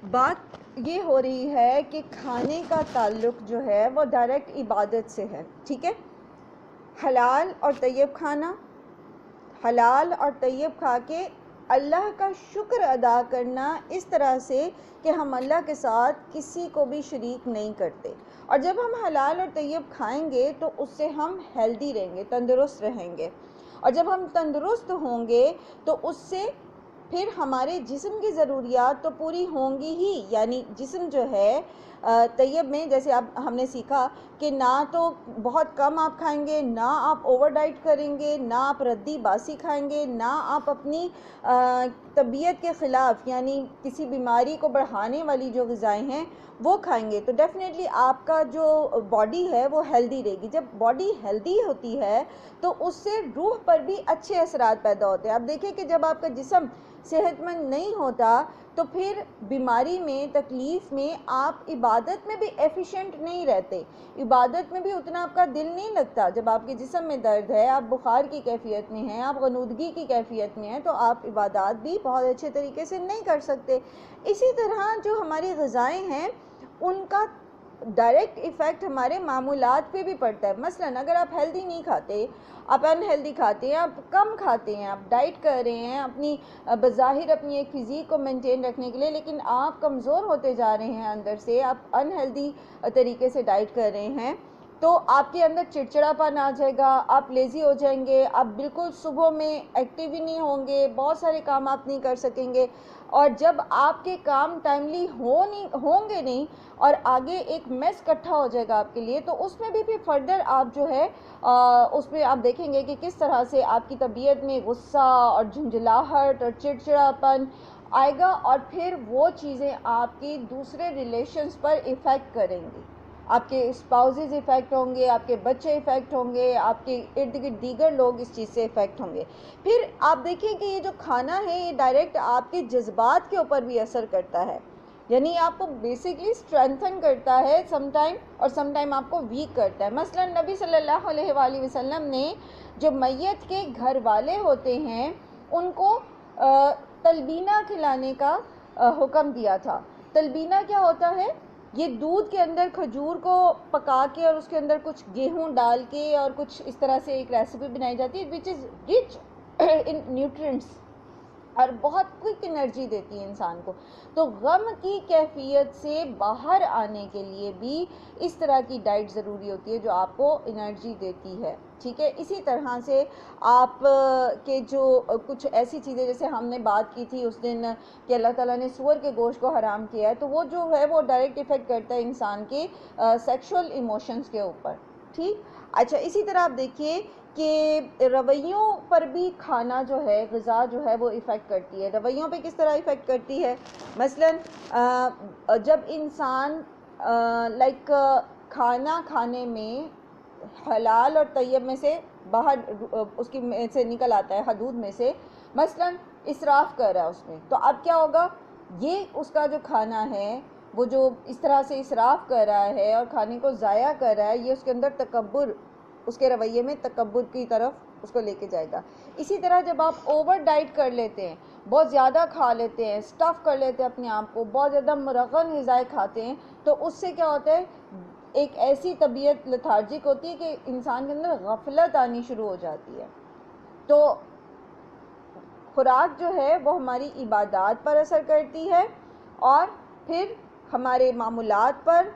بات یہ ہو رہی ہے کہ کھانے کا تعلق جو ہے وہ ڈائریکٹ عبادت سے ہے، ٹھیک ہے؟ حلال اور طیب کھانا، حلال اور طیب کھا کے اللہ کا شکر ادا کرنا اس طرح سے کہ ہم اللہ کے ساتھ کسی کو بھی شریک نہیں کرتے، اور جب ہم حلال اور طیب کھائیں گے تو اس سے ہم ہیلدی رہیں گے، تندرست رہیں گے، اور جب ہم تندرست ہوں گے تو اس سے پھر ہمارے جسم کی ضروریات تو پوری ہوں گی ہی، یعنی جسم جو ہے طیب میں جیسے اب ہم نے سیکھا کہ نہ تو بہت کم آپ کھائیں گے، نہ آپ اوور ڈائٹ کریں گے، نہ آپ ردی باسی کھائیں گے، نہ آپ اپنی طبیعت کے خلاف یعنی کسی بیماری کو بڑھانے والی جو غذائیں ہیں وہ کھائیں گے، تو ڈیفینیٹلی آپ کا جو باڈی ہے وہ ہیلدی رہے گی۔ جب باڈی ہیلدی ہوتی ہے تو اس سے روح پر بھی اچھے اثرات پیدا ہوتے ہیں۔ آپ دیکھیں کہ جب آپ کا جسم صحت مند نہیں ہوتا تو پھر بیماری میں، تکلیف میں آپ عبادت میں بھی ایفیشینٹ نہیں رہتے، عبادت میں بھی اتنا آپ کا دل نہیں لگتا۔ جب آپ کے جسم میں درد ہے، آپ بخار کی کیفیت میں ہیں، آپ غنودگی کی کیفیت میں ہیں، تو آپ عبادات بھی بہت اچھے طریقے سے نہیں کر سکتے۔ اسی طرح جو ہماری غذائیں ہیں ان کا ڈائریکٹ ایفیکٹ ہمارے معمولات پہ بھی پڑتا ہے۔ مثلاً اگر آپ ہیلدی نہیں کھاتے، آپ ان ہیلدی کھاتے ہیں، آپ کم کھاتے ہیں، آپ ڈائٹ کر رہے ہیں اپنی بظاہر اپنی ایک فزیک کو مینٹین رکھنے کے لیے، لیکن آپ کمزور ہوتے جا رہے ہیں اندر سے، آپ ان ہیلدی طریقے سے ڈائٹ کر رہے ہیں، تو آپ کے اندر چڑچڑا پن آ جائے گا، آپ لیزی ہو جائیں گے، آپ بالکل صبح میں ایکٹیو ہی نہیں ہوں گے، بہت سارے کام آپ نہیں کر سکیں گے، اور جب آپ کے کام ٹائملی ہوں گے نہیں اور آگے ایک میس اکٹھا ہو جائے گا آپ کے لیے، تو اس میں بھی پھر فردر آپ جو ہے اس میں آپ دیکھیں گے کہ کس طرح سے آپ کی طبیعت میں غصہ اور جھنجھلاہٹ اور چڑچڑاپن آئے گا، اور پھر وہ چیزیں آپ کی دوسرے ریلیشنز پر ایفیکٹ کریں گی۔ آپ کے اسپاؤزز ایفیکٹ ہوں گے، آپ کے بچے ایفیکٹ ہوں گے، آپ کے ارد گرد دیگر لوگ اس چیز سے ایفیکٹ ہوں گے۔ پھر آپ دیکھیں کہ یہ جو کھانا ہے یہ ڈائریکٹ آپ کے جذبات کے اوپر بھی اثر کرتا ہے، یعنی آپ کو بیسکلی اسٹرینتھن کرتا ہے سم ٹائم، اور سم ٹائم آپ کو ویک کرتا ہے۔ مثلا نبی صلی اللہ علیہ وآلہ وسلم نے جو میت کے گھر والے ہوتے ہیں ان کو تلبینہ کھلانے کا حکم دیا تھا۔ تلبینہ کیا ہوتا ہے؟ یہ دودھ کے اندر کھجور کو پکا کے اور اس کے اندر کچھ گیہوں ڈال کے اور کچھ اس طرح سے ایک ریسیپی بنائی جاتی ہے which is rich in nutrients اور بہت کوئک انرجی دیتی ہے انسان کو۔ تو غم کی کیفیت سے باہر آنے کے لیے بھی اس طرح کی ڈائٹ ضروری ہوتی ہے جو آپ کو انرجی دیتی ہے، ٹھیک ہے؟ اسی طرح سے آپ کے جو کچھ ایسی چیزیں جیسے ہم نے بات کی تھی اس دن کہ اللہ تعالیٰ نے سور کے گوشت کو حرام کیا ہے، تو وہ جو ہے وہ ڈائریکٹ ایفیکٹ کرتا ہے انسان کے سیکشول ایموشنز کے اوپر، ٹھیک؟ اچھا، اسی طرح آپ دیکھیے کہ رویوں پر بھی کھانا جو ہے، غذا جو ہے وہ ایفیکٹ کرتی ہے۔ رویوں پہ کس طرح ایفیکٹ کرتی ہے؟ مثلاً جب انسان کھانا کھانے میں حلال اور طیب میں سے باہر اس کی میں سے نکل آتا ہے، حدود میں سے، مثلاً اسراف کر رہا ہے اس میں، تو اب کیا ہوگا؟ یہ اس کا جو کھانا ہے وہ جو اس طرح سے اسراف کر رہا ہے اور کھانے کو ضائع کر رہا ہے، یہ اس کے اندر تکبر، اس کے رویے میں تکبر کی طرف اس کو لے کے جائے گا۔ اسی طرح جب آپ اوور ڈائٹ کر لیتے ہیں، بہت زیادہ کھا لیتے ہیں، اسٹف کر لیتے ہیں اپنے آپ کو، بہت زیادہ مرغن غذائیں کھاتے ہیں، تو اس سے کیا ہوتا ہے؟ ایک ایسی طبیعت لیتھارجک ہوتی ہے کہ انسان کے اندر غفلت آنی شروع ہو جاتی ہے۔ تو خوراک جو ہے وہ ہماری عبادات پر اثر کرتی ہے اور پھر ہمارے معمولات پر